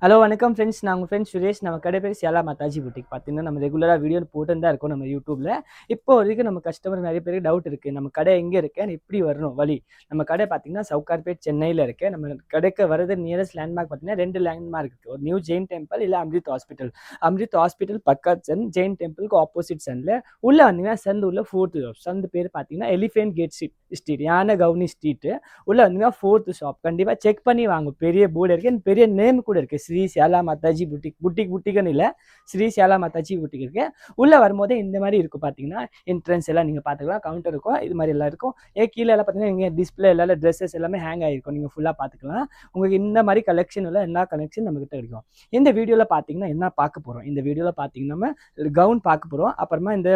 Hello வணக்கம் friends. நான் உங்கள் ஃப்ரெண்ட்ஸ் சுரேஷ். நம்ம கடை பேர் சியாலா மாதாஜி புட்டிக். பார்த்தீங்கன்னா நம்ம ரெகுலராக வீடியோ போட்டுன்னு தான் இருக்கோம் நம்ம யூடியூப்ல. இப்போ வரைக்கும் நம்ம கஸ்டமர் நிறைய பேருக்கு டவுட் இருக்குது, நம்ம கடை எங்கே இருக்கு, எப்படி வரணும் வழி. நம்ம கடை பார்த்தீங்கன்னா சவுகார்பேட் சென்னையில் இருக்கு. நம்ம கடைக்கு வரது நியரஸ்ட் லேண்ட்மார்க் பார்த்தீங்கன்னா 2 லேண்ட்மார்க் இருக்குது. ஒரு நியூ ஜெயின் டெம்பிள் இல்லை அம்ரித் ஹாஸ்பிட்டல். அம்ரித் ஹாஸ்பிட்டல் பக்கத்து சன், ஜெயின் டெம்பிளுக்கு ஆப்போசிட் சன்ல உள்ள வந்தீங்கன்னா சந்து உள்ள 4th சந்து பேர் பார்த்தீங்கன்னா எலிஃபென்ட் கேட் ஸ்ட்ரீட், யானை கவுனி ஸ்ட்ரீட்டு. உள்ள வந்தீங்கன்னா 4th ஷாப். கண்டிப்பாக செக் பண்ணி வாங்க. பெரிய போர்டு இருக்கு, பெரிய நேம் கூட இருக்கு, ஸ்ரீ சியாலா மாதாஜி புட்டிக். புட்டிக்குன்னு இல்லை, ஸ்ரீ சியாலா மாதாஜி புட்டிக் இருக்கு. உள்ள வரும்போதே இந்த மாதிரி இருக்கும். பார்த்தீங்கன்னா என்ட்ரன்ஸ் எல்லாம் நீங்க பாத்துக்கலாம், கவுண்டர் இருக்கும், இது மாதிரி எல்லாம் இருக்கும். கீழே எல்லாம் பார்த்தீங்கன்னா இங்கே டிஸ்பிளே எல்லாம் ட்ரெஸ்ஸஸ் எல்லாமே ஹேங் ஆகிருக்கும், நீங்கள் ஃபுல்லாக பார்த்துக்கலாம். உங்களுக்கு இந்த மாதிரி கலெக்ஷன் உள்ள எல்லா கலெக்ஷன் நம்ம கிட்ட இருக்கும். இந்த வீடியோவில் பார்த்தீங்கன்னா என்ன பார்க்க போகிறோம், இந்த வீடியோவில் பார்த்தீங்கன்னா நம்ம கவுன் பார்க்க போகிறோம். அப்புறமா இந்த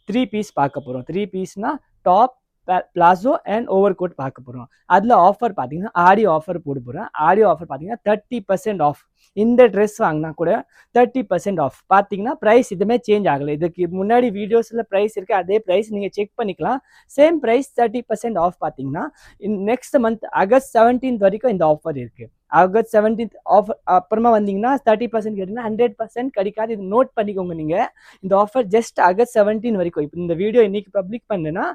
3 பீஸ் பார்க்க போகிறோம். 3 பீஸ்னா top, palazzo and over coat பார்க்க போகிறோம். அதில் ஆஃபர் பார்த்தீங்கன்னா ஆடி ஆஃபர் போட போகிறோம். ஆடி ஆஃபர் பார்த்தீங்கன்னா 30% ஆஃப். இந்த ட்ரெஸ் வாங்கினா கூட 30% ஆஃப். பார்த்தீங்கன்னா ப்ரைஸ் இதுவுமே சேஞ்ச் ஆகலை. இதுக்கு முன்னாடி வீடியோஸில் ப்ரைஸ் இருக்குது, அதே ப்ரைஸ் நீங்கள் செக் பண்ணிக்கலாம். Same price 30% off. பார்த்தீங்கன்னா நெக்ஸ்ட் மந்த் ஆகஸ்ட் 17th வரைக்கும் இந்த ஆஃபர் இருக்குது. ஆகஸ்ட் 17th ஆஃபர் அப்புறமா வந்தீங்கன்னா 30% கேட்டிங்கன்னா 100% கிடைக்காது. இது நோட் பண்ணிக்கோங்க நீங்கள். இந்த ஆஃபர் ஜஸ்ட் ஆகஸ்ட் 17 வரைக்கும். இப்போ இந்த வீடியோ இன்னைக்கு பப்ளிக் பண்ணுன்னா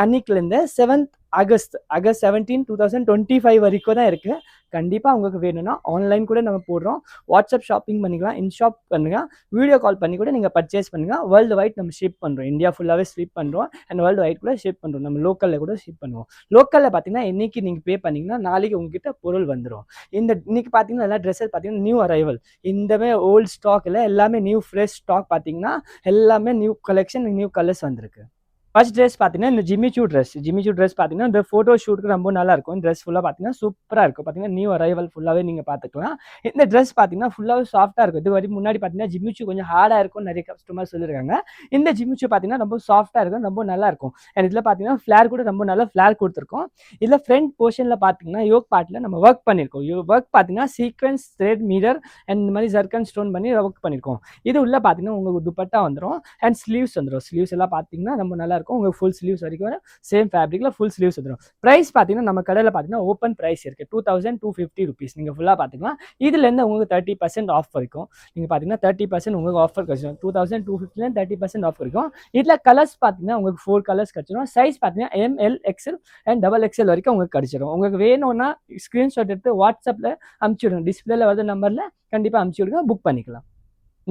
அன்னைக்குலேருந்து ஆகஸ்ட் 17, 2025 வரைக்கும் தான் இருக்குது. கண்டிப்பாக உங்களுக்கு வேணும்னா ஆன்லைன் கூட நம்ம போடுறோம். வாட்ஸ்அப் ஷாப்பிங் பண்ணிக்கலாம், இன்ஷாப் பண்ணுங்க, வீடியோ கால் பண்ணி கூட நீங்கள் பர்ச்சேஸ் பண்ணுங்க. வேர்ல்டு வைட் நம்ம ஷிப் பண்ணுறோம், இந்தியா ஃபுல்லாகவே ஷிப் பண்ணுறோம். அண்ட் வேர்ல்டு வைட் கூட ஷிப் பண்ணுறோம். நம்ம லோக்கலில் கூட ஷிப் பண்ணுவோம். லோக்கலில் பார்த்தீங்கன்னா இன்னைக்கு நீங்கள் பே பண்ணிங்கன்னா நாளைக்கு உங்ககிட்ட பொருள் வந்துடும். இன்னைக்கு பார்த்தீங்கன்னா எல்லா ட்ரெஸ்ஸஸ் பார்த்தீங்கன்னா நியூ அரைவல். இந்தமே ஓல்டு ஸ்டாக் இல்லை, எல்லாமே நியூ ஃப்ரெஷ் ஸ்டாக். பார்த்தீங்கன்னா எல்லாமே நியூ கலெக்ஷன், நியூ கலர்ஸ் வந்திருக்கு. ஃபர்ஸ்ட் ட்ரெஸ் பார்த்தீங்கன்னா இந்த ஜிமிச்சூ ட்ரெஸ் பார்த்தீங்கன்னா இந்த ஃபோட்டோ ஷூட்டுக்கு ரொம்ப நல்லா இருக்கும். ட்ரெஸ் ஃபுல்லாக பார்த்தீங்கன்னா சூப்பராக இருக்கும். பார்த்தீங்கன்னா நியூ அரைவல் ஃபுல்லாகவே நீங்கள் பார்த்துக்கலாம். இந்த ட்ரெஸ் பார்த்தீங்கன்னா ஃபுல்லாகவே சாஃப்ட்டாக இருக்கும். இது வரைக்கும் முன்னாடி பார்த்தீங்கன்னா ஜிமிச்சூ கொஞ்சம் ஹார்டாக இருக்கும், நிறைய கஸ்டமர் சொல்லியிருக்காங்க. இந்த ஜிமிச்சூ பார்த்தீங்கன்னா ரொம்ப சாஃப்ட்டாக இருக்கும், ரொம்ப நல்லா இருக்கும். அண்ட் இதில் பார்த்தீங்கன்னா ஃப்ளேர் கூட ரொம்ப நல்லா ஃப்ளேர் கொடுத்துருக்கோம். இதில் ஃப்ரண்ட் போர்ஷனில் பார்த்தீங்கன்னா யோக் பார்ட்டில் நம்ம ஒர்க் பண்ணியிருக்கோம். ஒர்க் பார்த்தீங்கன்னா சீக்வன்ஸ், த்ரெட், மிரர் அண்ட் இந்த மாதிரி ஜர்கன் ஸ்டோன் பண்ணி ஒர்க் பண்ணியிருக்கோம். இது உள்ள பார்த்தீங்கன்னா உங்களுக்கு துப்பட்டா வந்துடும் அண்ட் ஸ்லீவ்ஸ் வந்துடும். ஸ்லீவ்ஸ் எல்லாம் பார்த்தீங்கன்னா ரொம்ப நல்லா இருக்கும். உங்களுக்கு ஃபுல் ஸ்லீவ்ஸ் வரைக்கும் சேம் ஃபேப்ரிக்ல ஃபுல் ஸ்லீவ்ஸ் வந்துடும். பிரைஸ் பார்த்தீங்கன்னா நம்ம கடையில் பார்த்தீங்கன்னா ஓப்பன் பிரைஸ் இருக்கு 2250 rupees. நீங்கள் ஃபுல்லாக பார்த்துக்கலாம். இதுலேருந்து உங்களுக்கு 30% ஆஃப் வரைக்கும். நீங்கள் பார்த்தீங்கன்னா 30% உங்களுக்கு ஆஃபர் கிடைச்சிடும். 2250 30% ஆஃப் இருக்கும். இதில் கலர்ஸ் பார்த்தீங்கன்னா உங்களுக்கு 4 கலர்ஸ் கிடைச்சிடும். சைஸ் பார்த்தீங்கன்னா ML, XL அண்ட் XXL வரைக்கும் உங்களுக்கு கிடைச்சிடும். உங்களுக்கு வேணும்னா ஸ்க்ரீன்ஷாட் எடுத்து வாட்ஸ்அப்பில் அனுப்பிச்சி விடுங்க. டிஸ்பிளேல வர நம்பரில் கண்டிப்பாக அனுப்பிச்சி விடுங்க, புக் பண்ணிக்கலாம்.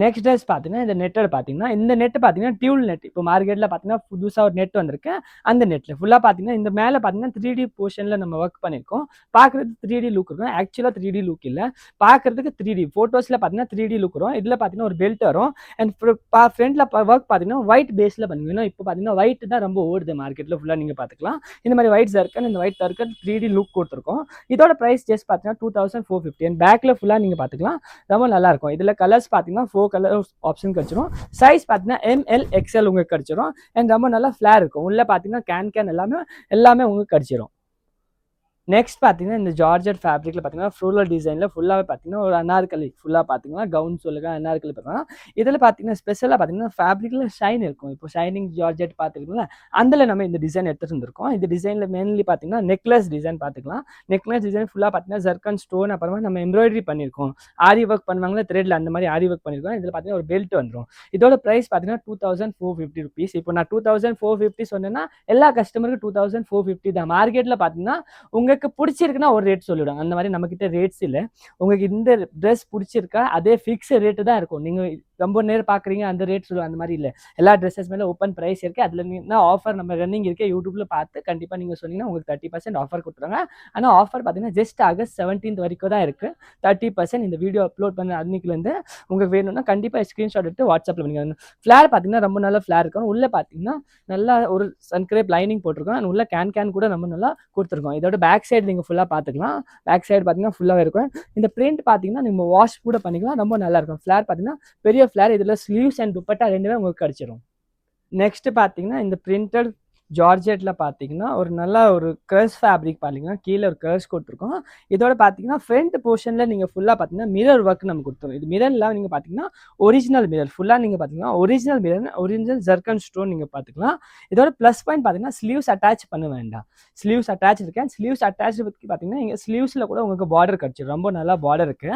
நெக்ஸ்ட் ட்ரெஸ் பார்த்தீங்கன்னா இந்த நெட்டை பார்த்தீங்கன்னா இந்த நெட் பார்த்தீங்கன்னா டியூல் நெட். இப்போ மார்க்கெட்டில் பார்த்தீங்கன்னா புதுசாக ஒரு நெட் வந்திருக்கு. அந்த நெட்டில் ஃபுல்லாக பார்த்தீங்கன்னா இந்த மேலே பார்த்தீங்கன்னா 3D போர்ஷனில் நம்ம ஒர்க் பண்ணியிருக்கோம். பார்க்குறதுக்கு 3D லுக் இருக்கும். ஆக்சுவலாக 3D லுக் இல்லை, பார்க்குறதுக்கு 3D. ஃபோட்டோஸில் பார்த்தீங்கன்னா 3D லுக் வரும். இதில் பார்த்தீங்கன்னா ஒரு பெல்ட் வரும். அண்ட் ஃப்ரண்ட்டில் ஒர்க் பார்த்தீங்கன்னா ஒயிட் பேஸில் பண்ணுவீங்கன்னா இப்போ பார்த்தீங்கன்னா ஒயிட் தான் ரொம்ப ஓடுது மார்க்கெட்டில் ஃபுல்லாக. நீங்கள் பார்த்துக்கலாம் இந்த மாதிரி ஒயிட் சர்க்கன், இந்த ஒயிட் சர்க்கன் 3D லுக் கொடுத்துருக்கோம். இதோட ப்ரைஸ் ஜஸ்ட் பார்த்தீங்கன்னா 2450. அண்ட் பேக்கில் ஃபுல்லாக நீங்கள் பார்த்துக்கலாம், ரொம்ப நல்லாயிருக்கும். இதில் கலர்ஸ் பார்த்தீங்கன்னா 4 கலர் ஆப்ஷன் கிடைச்சிடும். சைஸ் பார்த்தீங்கன்னா ML, XL உங்களுக்கு கிடைச்சிடும். அண்ட் ரொம்ப நல்லா ஃப்ளேர் இருக்கும். உள்ள பார்த்தீங்கன்னா கேன் எல்லாமே உங்களுக்கு கிடைச்சிடும். நெக்ஸ்ட் பார்த்தீங்கன்னா இந்த ஜார்ஜெட் ஃபேப்ரிக்கில் பார்த்தீங்கன்னா ஃப்ளோரல் டிசைனில் ஃபுல்லாகவே பார்த்தீங்கன்னா ஒரு அனார்கலி ஃபுல்லாக பார்த்தீங்கன்னா கவுன் சொல்லுங்க, அனார்கலி பார்த்தீங்கன்னா இதில் பார்த்தீங்கன்னா ஸ்பெஷலாக பார்த்தீங்கன்னா ஃபேப்ரிக்கில் ஷைன் இருக்கும். இப்போ ஷைனிங் ஜார்ஜெட் பார்த்துருக்கோம்ல, அதில் நம்ம இந்த டிசைன் எடுத்துகிட்டு இருந்திருக்கோம். இந்த டிசைனில் மெயின்லி பார்த்தீங்கன்னா நெக்லஸ் டிசைன் பார்த்துக்கலாம். நெக்லஸ் டிசைன் ஃபுல்லாக பார்த்தீங்கன்னா ஜர்கன் ஸ்டோன், அப்புறமா நம்ம எம்ப்ராய்டரி பண்ணியிருக்கோம். ஆரி ஒர்க் பண்ணுவாங்களா த்ரெட்ல, அந்த மாதிரி ஆரி ஒர்க் பண்ணியிருக்கோம். இதில் பார்த்தீங்கன்னா ஒரு பெல்ட் வந்துடும். இதோட ப்ரைஸ் பார்த்தீங்கன்னா 2450 rupees. இப்போ நான் 2450 சொன்னேன்னா எல்லா கஸ்டமருக்கும் 2450 தான். மார்க்கெட்டில் பார்த்தீங்கன்னா உங்களுக்கு பிடிச்சிருக்குன்னா ஒரு ரேட் சொல்லிவிடுங்க. அந்த மாதிரி நம்ம கிட்ட ரேட்ஸ் இல்லை. உங்களுக்கு இந்த ட்ரெஸ் பிடிச்சிருக்கா அதே ஃபிக்ஸ் ரேட்டு தான் இருக்கும். நீங்கள் ரொம்ப நேரம் பார்க்குறீங்க அந்த ரேட் சொல்லுவாங்க, அந்த மாதிரி இல்லை. எல்லா ட்ரெஸ்ஸஸ் மேலே ஓப்பன் ப்ரைஸ் இருக்குது. அதில் நீங்கள் ஆஃபர் நம்ம ரன்னிங் இருக்குது யூடியூப்ல பார்த்து கண்டிப்பாக நீங்கள் சொன்னீங்கன்னா உங்களுக்கு 30% ஆஃபர் கொடுத்துருவாங்க. ஆனால் ஆஃபர் பார்த்தீங்கன்னா ஜஸ்ட் ஆகஸ்ட் 17 வரைக்கும் தான் இருக்குது. 30% இந்த வீடியோ அப்லோட் பண்ண அன்னைக்குலேருந்து உங்களுக்கு வேணும்னா கண்டிப்பாக ஸ்க்ரீன்ஷாட் எடுத்து வாட்ஸ்அப்பில் பண்ணிக்கோங்க. ஃப்ளேர் பார்த்தீங்கன்னா ரொம்ப நல்ல ஃப்ளேர் இருக்கும். உள்ளே பார்த்தீங்கன்னா நல்லா ஒரு சன்கிரேப் லைனிங் போட்டிருக்கோம். அண்ட் உள்ள கேன் கூட நம்ம நல்லா கொடுத்துருக்கோம். இதோட பேக் சைடு நீங்கள் ஃபுல்லாக பார்த்துக்கலாம். பேக் சைடு பார்த்தீங்கன்னா ஃபுல்லாக இருக்கும். இந்த பிரிண்ட் பார்த்தீங்கன்னா நம்ம வாஷ் கூட பண்ணிக்கலாம், ரொம்ப நல்லா இருக்கும். ஃப்ளேர் பார்த்தீங்கன்னா பெரிய ஃப்ளேர். இதில் ஸ்லீவ்ஸ் அண்ட் துப்பட்டா ரெண்டுமே உங்களுக்கு கிடைச்சிடும். நெக்ஸ்ட் பார்த்தீங்கன்னா இந்த பிரிண்டட் ஜார்ஜெட்ல பார்த்தீங்கன்னா, ஒரு நல்ல ஒரு கர்ஸ் ஃபேப்ரிக் பார்த்தீங்கன்னா, கீழ ஒரு கர்ஸ் குடுத்துருக்கோம். இதோட பார்த்தீங்கன்னா, ஃப்ரண்ட் போர்ஷன்ல நீங்க ஃபுல்லா பார்த்தீங்கன்னா, மிரர் ஒர்க் நம்ம குடுத்துருவோம். இது மிரர்லாம் நீங்க பார்த்தீங்கன்னா, ஒரிஜினல் மிரர். ஃபுல்லா நீங்க பார்த்தீங்கன்னா, original mirror, original zircon stone நீங்க பார்த்துக்கலாம். இதோட ப்ளஸ் பாயிண்ட் பார்த்தீங்கன்னா, ஸ்லீவ்ஸ் அட்டாச் பண்ண வேண்டாம். ஸ்லீவ்ஸ் அட்டாச் இருக்கு. அண்ட் ஸ்லீவ்ஸ் அட்டாச்டு பத்தி பார்த்தீங்கன்னா, இங்க ஸ்லீவ்ஸ்ல கூட உங்களுக்கு பார்டர் கிடைச்சிரும். ரொம்ப நல்லா பார்டர் இருக்கு.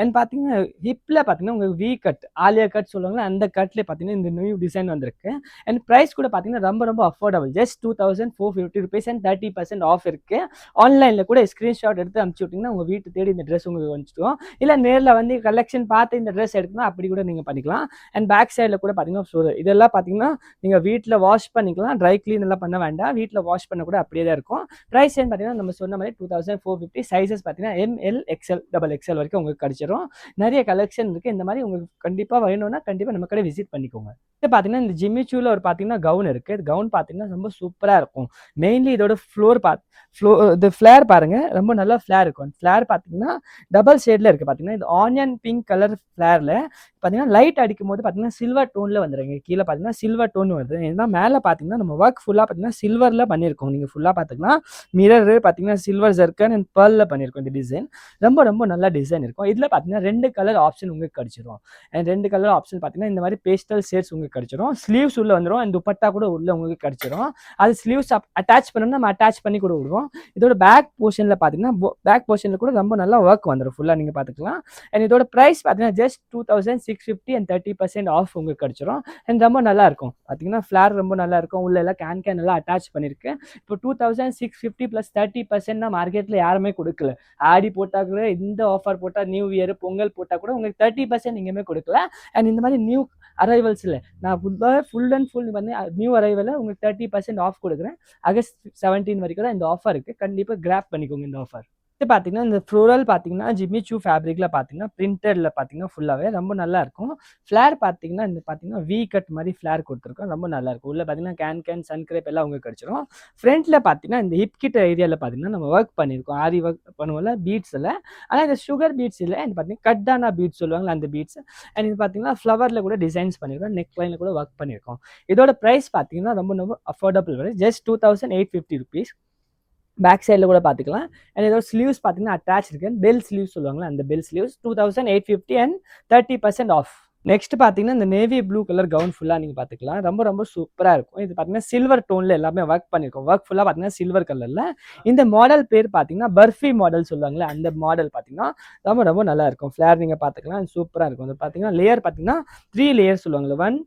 அண்ட் பார்த்தீங்கன்னா, ஹிப்ல பார்த்தீங்கன்னா, உங்களுக்கு வி கட், ஆலியா கட் சொல்லுவாங்கல்ல, அந்த கட்ல பார்த்தீங்கன்னா, இந்த நியூ டிசைன் வந்திருக்கு. அண்ட் பிரைஸ் கூட பார்த்தீங்கன்னா, ரொம்ப ரொம்ப அஃபோர்டபுள். ஜஸ்ட் ₹2450 அண்ட் 30% ஆஃப் இருக்கு. ஆன்லைன்ல கூட ஸ்கிரீன்ஷாட் எடுத்து அனுப்பிச்சு விட்டீங்கன்னா, உங்க வீட்டு தேடி இந்த ட்ரெஸ் உங்களுக்கு வந்துடும். இல்ல நேர்ல வந்து கலெக்ஷன் பார்த்து இந்த ட்ரெஸ் எடுக்கணும் அப்படி கூட நீங்க பண்ணிக்கலாம். அண்ட் பேக் சைடுல கூட பார்த்தீங்கன்னா, இதெல்லாம் பார்த்தீங்கன்னா, நீங்க வீட்ல வாஷ் பண்ணிக்கலாம். ட்ரை கிளீன் எல்லாம் பண்ண வேண்டாம். வீட்ல வாஷ் பண்ண கூட அப்படியே தான் இருக்கும். பிரைஸ் பார்த்தீங்கன்னா, நம்ம சொன்ன மாதிரி 2450. சைஸஸ் பார்த்தீங்கன்னா, ML, XL, XXL வரைக்கும் உங்களுக்கு கிடைச்சிரும். நிறைய கலெக்ஷன் இருக்கு. இந்த மாதிரி உங்களுக்கு கண்டிப்பா வேணும்னா கண்டிப்பா நம்ம கடை விசிட் பண்ணிக்கோங்க. இது பார்த்தீங்கன்னா, இந்த ஜிம்மி சூல ஒரு பார்த்தீங்கன்னா கவுன் இருக்கு. இது கவுன் பார்த்தீங்கன்னா ரொம்ப சூப்பரா இருக்கும். மெயின்லி இதோட இது ஃபிளேர் பாருங்க. ரொம்ப நல்லா ஃபிளேர் இருக்கும். ஃபிளேர் பார்த்தீங்கன்னா டபுள் ஷேட்ல இருக்கு. பார்த்தீங்கன்னா இது ஆனியன் பிங்க் கலர் ஃபிளேர்ல பார்த்தீங்கன்னா லைட் அடிக்கும்போது பார்த்தீங்கன்னா சில்வர் டோன்ல வந்துருங்க. கீழே பார்த்தீங்கன்னா சில்வர் டோன் வருது. ஏன்னா மேலே பார்த்தீங்கன்னா நம்ம ஒர்க் ஃபுல்லா பார்த்தீங்கன்னா சில்வர்ல பண்ணியிருக்கோம். நீங்க ஃபுல்லா பார்த்துக்கலாம். மிரர் பார்த்தீங்கன்னா சில்வர் ஜர்கன் அண்ட் பெர்ல்ல பண்ணியிருக்கோம் இந்த டிசைன். ரொம்ப ரொம்ப நல்ல டிசைன் இருக்கும். இதுல பார்த்தீங்கன்னா 2 கலர் ஆப்ஷன் உங்களுக்கு கிடைச்சிரும். அண்ட் 2 கலர் ஆப்ஷன் பார்த்தீங்கன்னா இந்த மாதிரி பேஸ்டல் ஷேட்ஸ் உங்களுக்கு கிடைச்சிரும். ஸ்லீவ்ஸ் உள்ள வந்துரும். அண்ட் துப்பட்டா கூட உள்ள உங்களுக்கு கிடைச்சிரும். அது ஸ்லீவ்ஸ் அட்டாச் பண்ணனும், நம்ம அட்டாச் பண்ணி கூட விடுவோம். இதோட பேக் போர்ஷன்ல பார்த்தீங்கன்னா பேக் போர்ஷன்ல கூட ரொம்ப நல்லா ஒர்க் வந்துரும். ஃபுல்லா நீங்க பார்த்துக்கலாம். அண்ட் இதோட பிரைஸ் பார்த்தீங்கன்னா ஜஸ்ட் 2650 அண்ட் 30% ஆஃப் உங்களுக்கு கிடைச்சிரும். அண்ட் ரொம்ப நல்லா இருக்கும். பார்த்தீங்கன்னா ஃபிளேர் ரொம்ப நல்லா இருக்கும். உள்ள எல்லாம் கேன் எல்லாம் அட்டாச் பண்ணிருக்கு. இப்போ 2650 + 30% மார்க்கெட்ல யாருமே கொடுக்கல. ஆடி போட்டா கூட இந்த ஆஃபர் போட்டா நியூ இயர் பொங்கல் போட்டா கூட உங்களுக்கு 30% எங்கேயுமே கொடுக்கல. அண்ட் இந்த மாதிரி நியூ அரைவல்ஸ்ல நான் ஃபுல் அண்ட் ஃபுல் வந்து நியூ அரைவல உங்களுக்கு 30% ஆஃப் கொடுக்குறேன். ஆகஸ்ட் 17 வரைக்கும் தான் இந்த ஆஃபர் இருக்கு. கண்டிப்பா கிராப் பண்ணிக்கோங்க இந்த ஆஃபர். இது பார்த்தீங்கன்னா இந்த ஃப்ளோரல் பார்த்தீங்கன்னா ஜிம்மி சூ ஃபேப்ரிக்ல பார்த்தீங்கன்னா பிரிண்டட்ல பார்த்தீங்கன்னா ஃபுல்லாவே ரொம்ப நல்லா இருக்கும். ஃபிளேர் பார்த்தீங்கன்னா இந்த பார்த்தீங்கன்னா வி கட் மாதிரி ஃபிளேர் கொடுத்துருக்கோம். ரொம்ப நல்லா இருக்கும். உள்ள பார்த்தீங்கன்னா கேன் சன் கிரேப் எல்லாம் உங்களுக்கு கிடைச்சிரும். ஃப்ரண்ட்ல பார்த்தீங்கன்னா இந்த ஹிப் கிட்ட ஏரியால பார்த்தீங்கன்னா நம்ம ஒர்க் பண்ணியிருக்கோம். ஆரி ஒர்க் பண்ணுவோம்ல பீட்ஸ்ல. ஆனால் இந்த சுகர் பீட்ஸ் இல்லை. அண்ட் பார்த்தீங்கன்னா கட்டானா பீட்ஸ் சொல்லுவாங்களா அந்த பீட்ஸ். அண்ட் இது பார்த்தீங்கன்னா ஃப்ளவர்ல கூட டிசைன்ஸ் பண்ணியிருக்கோம். நெக் லைன்ல கூட ஒர்க் பண்ணியிருக்கோம். இதோட பிரைஸ் பார்த்தீங்கன்னா ரொம்ப ரொம்ப அஃபோர்டபுள் விலை. ஜஸ்ட் ₹2850. பேக் சைடில் கூட பார்த்துக்கலாம். அண்ட் இதோட ஸ்லீவ்ஸ் பார்த்தீங்கன்னா அட்டாச் இருக்கு. பெல் ஸ்லீவ்ஸ் சொல்லுவாங்களா அந்த bell sleeves 2850 and 30% off. Next பார்த்தீங்கன்னா இந்த நேவி ப்ளூ கலர் கவுன் ஃபுல்லாக நீங்கள் பார்த்துக்கலாம். ரொம்ப ரொம்ப சூப்பராக இருக்கும். இது பார்த்தீங்கன்னா சில்வர் டோனில் எல்லாமே ஒர்க் பண்ணியிருக்கோம். ஒர்க் ஃபுல்லாக பார்த்தீங்கன்னா சில்வர் கலரில். இந்த மாடல் பேர் பார்த்தீங்கன்னா பர்ஃபி மாடல் சொல்லுவாங்களே அந்த மாடல் பார்த்தீங்கன்னா ரொம்ப ரொம்ப நல்லா இருக்கும். ஃப்ளேர் நீங்கள் பார்த்துக்கலாம். சூப்பராக இருக்கும். இது பார்த்தீங்கன்னா லேயர் பார்த்தீங்கன்னா 3 லேயர் சொல்லுவாங்களே 1,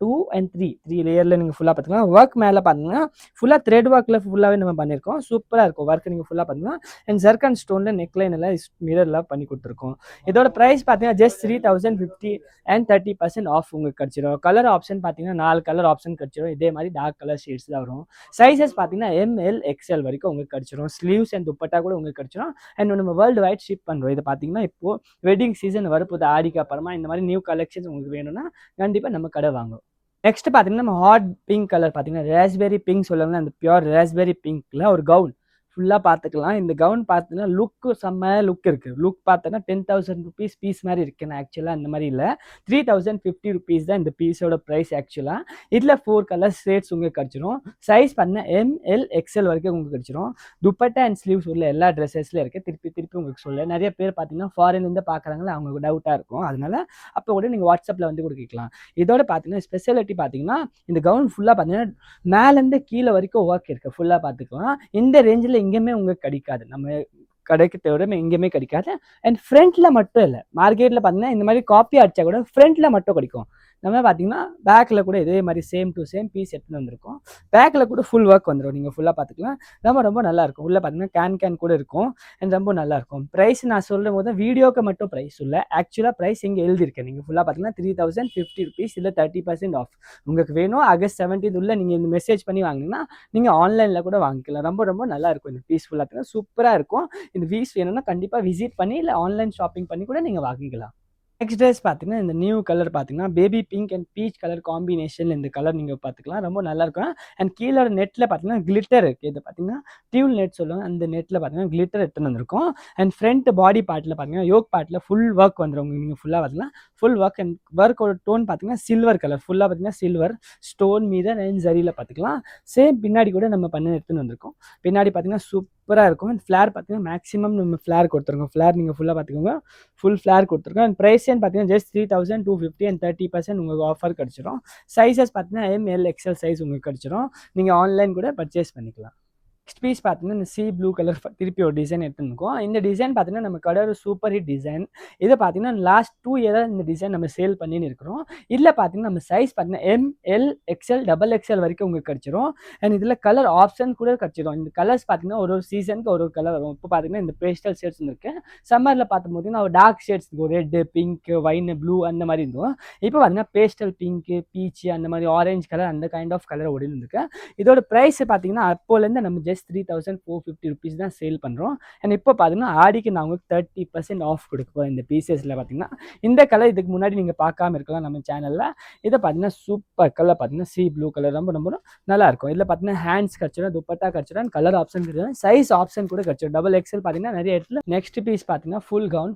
2 and 3 லேயர்ல நீங்க ஃபுல்லா பார்த்துக்கலாம். ஒர்க் மேல பார்த்தீங்கன்னா ஃபுல்லா த்ரெட் ஒர்க்ல ஃபுல்லாவே நம்ம பண்ணியிருக்கோம். சூப்பரா இருக்கும். ஒர்க் நீங்க ஃபுல்லா பார்த்தீங்கன்னா அண்ட் ஜர்கன் ஸ்டோன்ல நெக் லைன் எல்லாம் மிரர்ல பண்ணி கொடுத்துருக்கோம். இதோட பிரைஸ் பார்த்தீங்கன்னா ஜஸ்ட் 3050 அண்ட் 30% ஆஃப் உங்களுக்கு கிடைச்சிடும். கலர் ஆப்ஷன் பார்த்தீங்கன்னா 4 கலர் ஆப்ஷன் கிடைச்சிடும். இதே மாதிரி டார்க் கலர் ஷேட்ஸ் தான் வரும். சைஸஸ் பார்த்தீங்கன்னா ML, XL வரைக்கும் உங்களுக்கு கிடைச்சிடும். ஸ்லீவ்ஸ் அண்ட் துப்பட்டா கூட உங்களுக்கு கிடைச்சிடும். அண்ட் நம்ம வேர்ல்டு வைட் ஷிப் பண்றோம். இது பார்த்தீங்கன்னா இப்போ வெட்டிங் சீசன் வரப்போது. ஆடிக்கு அப்புறமா இந்த மாதிரி நியூ கலெக்ஷன்ஸ் உங்களுக்கு வேணும்னா கண்டிப்பா நம்ம கடை வாங்குவோம். நெக்ஸ்ட் பார்த்தீங்கன்னா நம்ம ஹாட் பிங்க் கலர் பார்த்தீங்கன்னா ராஸ்பெரி பிங்க் சொல்லுவாங்க. அந்த பியூர் ராஸ்பெரி பிங்க்ல ஒரு கவுன் ஃபுல்லாக பார்த்துக்கலாம். இந்த கவுன் பார்த்தீங்கன்னா லுக்கு செம்ம லுக் இருக்கு. லுக் பார்த்தோன்னா ₹10,000 பீஸ் மாதிரி இருக்கு. ஆக்சுவலாக அந்த மாதிரி இல்லை. ₹3050 தான் இந்த பீஸோட ப்ரைஸ் ஆக்சுவலாக. இதில் 4 கலர் ஷேட்ஸ் உங்களுக்கு கிடைச்சிரும். சைஸ் பார்த்தீங்கன்னா ML, XL வரைக்கும் உங்களுக்கு கிடைச்சிரும். துப்பட்டா அண்ட் ஸ்லீவ்ஸ் உள்ள எல்லா ட்ரெஸ்ஸஸ்ல இருக்கு. திருப்பி உங்களுக்கு சொல்ல நிறைய பேர் பார்த்தீங்கன்னா ஃபாரின்லேருந்து பார்க்குறாங்களா அவங்களுக்கு டவுட்டாக இருக்கும். அதனால அப்போ கூட நீங்கள் வாட்ஸ்அப்பில் வந்து கூட கேட்கலாம். இதோட பார்த்தீங்கன்னா ஸ்பெஷாலிட்டி பார்த்தீங்கன்னா இந்த கவுன் ஃபுல்லாக பார்த்தீங்கன்னா மேலேருந்து கீழே வரைக்கும் ஒர்க் இருக்கு. ஃபுல்லாக பார்த்துக்கலாம். இந்த ரேஞ்சில் எங்கேயுமே உங்களுக்கு கிடைக்காது. நம்ம கடைக்கு தவிர எங்கேயுமே கிடைக்காது. அண்ட் ஃப்ரண்ட்ல மட்டும் இல்லை. மார்க்கெட்ல பார்த்தீங்கன்னா இந்த மாதிரி காப்பி அடிச்சா கூட ஃப்ரண்ட்ல மட்டும் கிடைக்கும். நம்ம பார்த்தீங்கன்னா பேக்கில் கூட இதே மாதிரி சேம் டு சேம் பீஸ் எடுத்துன்னு வந்திருக்கும். பேக்கில் கூட ஃபுல் ஒர்க் வந்துடும். நீங்கள் ஃபுல்லாக பார்த்துக்கலாம். ரொம்ப ரொம்ப நல்லா இருக்கும். உள்ள பார்த்தீங்கன்னா கேன் கூட இருக்கும். அண்ட் ரொம்ப நல்லா இருக்கும். ப்ரைஸ் நான் சொல்லும் போது வீடியோக்கு மட்டும் ப்ரைஸ் இல்லை. ஆக்சுவலாக ப்ரைஸ் இங்கே எழுதியிருக்கேன். நீங்கள் ஃபுல்லாக பார்த்தீங்கன்னா ₹3050 இல்லை 30% ஆஃப். உங்களுக்கு வேணும் ஆகஸ்ட் 17 உள்ள நீங்கள் இந்த மெசேஜ் பண்ணி வாங்கினீங்கன்னா நீங்கள் ஆன்லைனில் கூட வாங்கிக்கலாம். ரொம்ப ரொம்ப நல்லா இருக்கும். இந்த பீஸ் ஃபுல்லாக பார்த்தீங்கன்னா சூப்பராக இருக்கும். இந்த பீஸ் வேணும்னா கண்டிப்பாக விசிட் பண்ணி இல்லை ஆன்லைன் ஷாப்பிங் பண்ணி கூட நீங்கள் வாங்கிக்கலாம். நெக்ஸ்ட் ட்ரெஸ் பார்த்தீங்கன்னா, இந்த நியூ கலர் பார்த்தீங்கன்னா, baby pink and peach colour combination இந்த கலர் நீங்க பார்த்துக்கலாம். ரொம்ப நல்லாயிருக்கும். அண்ட் கீழ நெட்ல பார்த்தீங்கன்னா, கிளிட்டர் இருக்கு. இது பார்த்தீங்கன்னா, டியூல் நெட் சொல்லுவாங்க. அந்த நெட்ல பார்த்தீங்கன்னா, கிளிட்டர் எடுத்துன்னு வந்திருக்கோம். அண்ட் ஃப்ரண்ட் பாடி பார்ட்ல பார்த்தீங்கன்னா, யோக் பார்ட்ல ஃபுல் ஒர்க் வந்துரும். நீங்க ஃபுல்லா பார்த்தீங்கன்னா, ஃபுல் ஒர்க் அண்ட் ஒர்க்கோட டோன் பார்த்தீங்கன்னா, சில்வர் கலர். ஃபுல்லா பார்த்தீங்கன்னா, சில்வர் ஸ்டோன் மீத அண்ட் ஜரியில பார்த்துக்கலாம். சேம் பின்னாடி கூட நம்ம பண்ணி எடுத்துன்னு வந்திருக்கோம். பின்னாடி பார்த்தீங்கன்னா, சூப்பரா இருக்கும். அண்ட் ஃபிளேர் பார்த்தீங்கன்னா, மேக்ஸிமம் நம்ம ஃபிளேர் கொடுத்துருக்கோம். ஃபிளேர் நீங்க ஃபுல்லா பார்த்துக்கோங்க. ஃபுல் ஃபிளேர் கொடுத்துருக்கோம். அண்ட் பிரைஸ்ன்னு பார்த்தீங்கன்னா ஜஸ்ட் 3250 அண்ட் 30% உங்களுக்கு ஆஃபர் கிடைச்சிரும். சைஸஸ் பார்த்தீங்கன்னா எம்எல் எக்ஸ்எல் சைஸ் உங்களுக்கு கிடைச்சிரும். நீங்கள் ஆன்லைன் கூட பர்ச்சேஸ் பண்ணிக்கலாம். நெக்ஸ்ட் பீஸ் பார்த்தீங்கன்னா இந்த சி ப்ளூ கலர் திருப்பி ஒரு டிசைன் எடுத்துருக்கோம். இந்த டிசைன் பார்த்தீங்கன்னா நம்ம கடை ஒரு சூப்பர் ஹிட் டிசைன். இதை பார்த்தீங்கன்னா லாஸ்ட் 2 இயராக இந்த டிசைன் நம்ம சேல் பண்ணின்னு இருக்கிறோம். இதில் பார்த்தீங்கன்னா நம்ம சைஸ் பார்த்தீங்கன்னா எம்எல் எக்ஸ்எல் டபுள் எக்ஸ்எல் வரைக்கும் உங்களுக்கு கிடைச்சிரும். அண்ட் இதில் கலர் ஆப்ஷன் கூட கிடைச்சிரும். இந்த கலர்ஸ் பார்த்தீங்கன்னா ஒரு சீசனுக்கு ஒரு கலர் வரும். இப்போ பார்த்தீங்கன்னா இந்த பேஸ்டல் ஷேட்ஸ் இருக்கு. சம்மரில் பார்த்தும்போது ஒரு டார்க் ஷேட்ஸ் இருக்கும். ரெட்டு, பிங்க், ஒயின், ப்ளூ அந்த மாதிரி இருக்கும். இப்போ பார்த்தீங்கன்னா பேஸ்டல் பிங்க், பீச் அந்த மாதிரி ஆரஞ்சு கலர் அந்த கைண்ட் ஆஃப் கலர் ஓடி இருக்கு. இதோட ப்ரைஸ் பார்த்தீங்கன்னா அப்போலேருந்து நம்ம ஜஸ்ட் 3450 rupees தான் சேல் பண்ணுறோம். அண்ட் இப்போ பார்த்தீங்கன்னா ஆடிக்கு நான் உங்களுக்கு 30% ஆஃப் கொடுப்போம் இந்த பீசஸில். பார்த்தீங்கன்னா இந்த கலர் இதுக்கு முன்னாடி நீங்கள் பார்க்காம இருக்கலாம் நம்ம சேனலில். இதை பார்த்தீங்கன்னா சூப்பர் கலர் பார்த்தீங்கன்னா சி ப்ளூ கலர் ரொம்ப ரொம்ப நல்லா இருக்கும். இதில் பார்த்தீங்கன்னா ஹேண்ட்ஸ் கிடச்சிடும், துப்பட்டா கிடச்சிடும், கலர் ஆப்ஷன் கிடைச்சிடும், சைஸ் ஆப்ஷன் கூட கிடச்சிடும். டபுள் எக்ஸ்எல் பார்த்தீங்கன்னா நிறைய இடத்துல. நெக்ஸ்ட் பீஸ் பார்த்தீங்கன்னா ஃபுல் கவுன்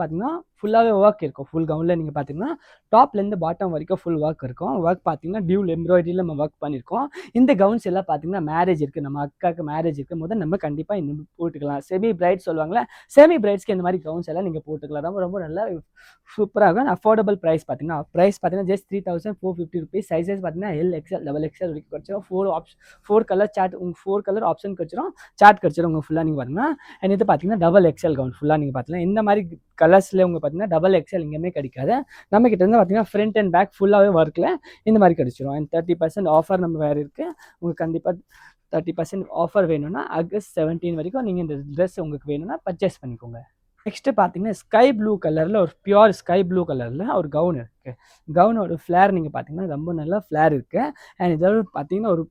பார்த்தீங்கன்னா ஃபுல்லாகவே ஒர்க் இருக்கும். ஃபுல் கவுனில் நீங்கள் பார்த்தீங்கன்னா டாப்லேருந்து பாட்டம் வரைக்கும் ஃபுல் ஒர்க் இருக்கும். ஒர்க் பார்த்தீங்கன்னா டியூல் எம்ப்ராய்டரியில் நம்ம ஒர்க் பண்ணியிருக்கோம். இந்த கவுன்ஸ் எல்லாம் பார்த்தீங்கன்னா மேரேஜ் இருக்குது, நம்ம அக்காவுக்கு மேரேஜ் இருக்குது போது நம்ம கண்டிப்பாக இந்த போட்டுக்கலாம். செமி பிரைட் சொல்லுவாங்களே, செமி பிரைட்ஸ்க்கு இந்த மாதிரி கவுன்ஸ் எல்லாம் நீங்கள் போட்டுக்கலாம். ரொம்ப ரொம்ப நல்லா சூப்பராக இருக்கும். அஃபோர்டபுள் ப்ரைஸ் பார்த்தீங்கன்னா ஜஸ்ட் 3450 rupees. சைஸஸ் பார்த்தீங்கன்னா எல் எக்ஸ்எல் டபுள் எக்ஸ்எல் வரைக்கும் கிடச்சிடும். 4 கலர் சார்ட் உங்களுக்கு 4 கலர் ஆப்ஷன் கிடச்சிடும். சார்ட் கிடச்சிடும் உங்களுக்கு ஃபுல்லாக நீங்கள் பார்த்தீங்கன்னா. அண்ட் இது பார்த்தீங்கன்னா டபுள் எக்ஸ்எல் கவுன் ஃபுல்லாக நீங்கள் பார்த்தீங்கன்னா இந்த மாதிரி கலர்ஸில் உங்களுக்கு பார்த்தீங்கன்னா டபுள் எக்ஸ்எல் இங்கேயுமே கிடைக்காது. நம்ம கிட்ட இருந்து பார்த்தீங்கன்னா ஃப்ரண்ட் அண்ட் பேக் ஃபுல்லாகவே ஒர்க்கில் இந்த மாதிரி கிடைச்சிடும். அண்ட் 30% ஆஃபர் நம்ம வேறு இருக்குது. உங்களுக்கு கண்டிப்பாக 30% ஆஃபர் வேணும்னா ஆகஸ்ட் 17 வரைக்கும் நீங்கள் இந்த ட்ரெஸ் உங்களுக்கு வேணும்னா பர்ச்சேஸ் பண்ணிக்கோங்க. நெக்ஸ்ட்டு பார்த்தீங்கன்னா ஸ்கை ப்ளூ கலரில் ஒரு பியூர் ஸ்கை ப்ளூ கலரில் ஒரு கவுன் இருக்குது. கவுனோட ஃப்ளேர் நீங்கள் பார்த்தீங்கன்னா ரொம்ப நல்லா ஃப்ளேர் இருக்குது. அண்ட் இதோட பார்த்தீங்கன்னா ஒரு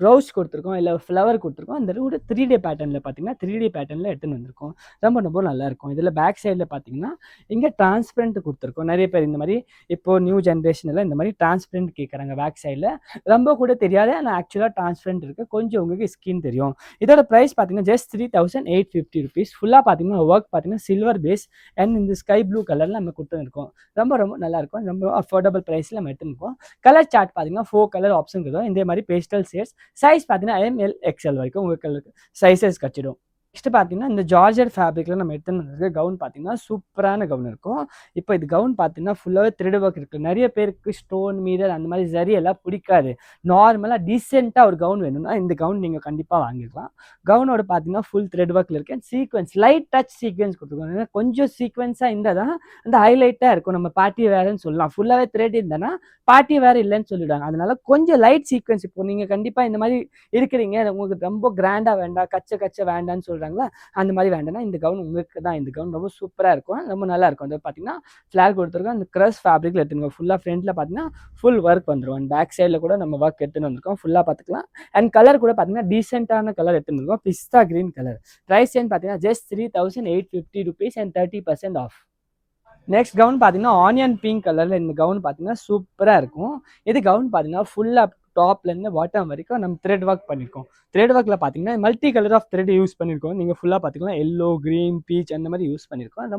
ப்ரௌஸ் கொடுத்துருக்கோம், இல்லை ஃப்ளவர் கொடுத்துருக்கோம். அந்த ஒரு 3D பேட்டர்னில் பார்த்தீங்கன்னா 3D பேட்டர்னில் எடுத்துன்னு வந்திருக்கோம். ரொம்ப ரொம்ப நல்லாயிருக்கும். இதில் பேக் சைடில் பார்த்தீங்கன்னா இங்கே டிரான்ஸ்பரண்ட் கொடுத்துருக்கோம். நிறைய பேர் இந்த மாதிரி இப்போ நியூ ஜென்ரேஷனில் இந்த மாதிரி டிரான்ஸ்பரண்ட் கேட்குறாங்க. பேக் சைடில் ரொம்ப கூட தெரியாது, ஆனால் ஆக்சுவலாக டிரான்ஸ்பரண்ட் இருக்குது, கொஞ்சம் உங்களுக்கு ஸ்கின் தெரியும். இதோட ப்ரைஸ் பார்த்தீங்கன்னா ஜஸ்ட் 3850 rupees. ஃபுல்லாக பார்த்தீங்கன்னா ஒர்க் பார்த்தீங்கன்னா சில்வர் பேஸ் அண்ட் இந்த ஸ்கை ப்ளூ கலரில் நம்ம கொடுத்துருக்கோம். ரொம்ப ரொம்ப நல்லாயிருக்கும். ரொம்ப அஃபோர்டபுள் ப்ரைஸில் நம்ம எடுத்துருக்கோம். கலர் சார்ட் பார்த்தீங்கன்னா 4 கலர் ஆப்ஷன் இருக்கும். இந்த மாதிரி பேஸ்டல் ஷேட்ஸ். சைஸ் பார்த்தீங்கன்னா எம்எல் எக்ஸ்எல் வரைக்கும் உங்களுக்கு சைஸஸ் கிடச்சிடும். நெக்ஸ்ட் பார்த்தீங்கன்னா இந்த ஜார்ஜர் ஃபேப்ரிக்கில் நம்ம எடுத்துன்னு கவுன் பார்த்தீங்கன்னா சூப்பரான கவுன் இருக்கும். இப்போ இது கவுன் பார்த்தீங்கன்னா ஃபுல்லாகவே த்ரெட் ஒர்க் இருக்குது. நிறைய பேருக்கு ஸ்டோன் மீரர் அந்த மாதிரி சரி எல்லாம் பிடிக்காது. நார்மலாக டீசெண்டாக ஒரு கவுன் வேணும்னா இந்த கவுன் நீங்கள் கண்டிப்பாக வாங்கிக்கலாம். கவுனோட பார்த்தீங்கன்னா ஃபுல் த்ரெட் ஒர்க்கில் இருக்கு. சீக்வன்ஸ் லைட் டச் சீக்வன்ஸ் கொடுத்துருக்கோம். கொஞ்சம் சீக்வன்ஸாக இருந்தால் தான் அந்த ஹைலைட்டாக இருக்கும். நம்ம பார்ட்டி வேறுன்னு சொல்லலாம். ஃபுல்லாகவே த்ரெட் இருந்தேன்னா பார்ட்டி வேறு இல்லைன்னு சொல்லிவிடுவாங்க. அதனால கொஞ்சம் லைட் சீக்வன்ஸ். இப்போ நீங்கள் கண்டிப்பாக இந்த மாதிரி இருக்கிறீங்க, உங்களுக்கு ரொம்ப கிராண்டாக வேண்டாம், கச்ச வேண்டான்னு சொல்கிறாங்களா, அந்த மாதிரி வேண்டாம்னா இந்த கவுன் உங்களுக்கு தான். இந்த கவுன் ரொம்ப சூப்பராக இருக்கும், ரொம்ப நல்லா இருக்கும். அது பார்த்தீங்கன்னா ஃப்ளாக் கொடுத்துருக்கோம். அந்த க்ரஷ் ஃபேப்ரிக்கில் எடுத்துருக்கோம். ஃபுல்லாக ஃப்ரண்ட்டில் பார்த்தீங்கன்னா ஃபுல் ஒர்க் வந்துடும். அண்ட் பேக் சைடில் கூட நம்ம ஒர்க் எடுத்துன்னு வந்திருக்கோம். ஃபுல்லாக பார்த்துக்கலாம். அண்ட் கலர் கூட பார்த்தீங்கன்னா டீசெண்டான கலர் எடுத்துன்னு இருக்கோம். பிஸ்தா கிரீன் கலர். ப்ரைஸ் பார்த்தீங்கன்னா just 3850 rupees and 30% off. Next gown பார்த்தீங்கன்னா ஆனியன் பிங்க் கலரில் இந்த கவுன் பார்த்தீங்கன்னா சூப்பராக இருக்கும். இது கவுன் பார்த்தீங்கன்னா ஃபுல்லாக டாப்லேருந்து பாட்டம் வரைக்கும் நம்ம த்ரெட் ஒர்க் பண்ணியிருக்கோம். த்ரெட் ஒர்க்கில் பார்த்தீங்கன்னா multi colour of thread use பண்ணியிருக்கோம். நீங்கள் ஃபுல்லாக பார்த்தீங்கன்னா எல்லோ, க்ரீன், பீச் அந்த மாதிரி யூஸ் பண்ணியிருக்கோம்.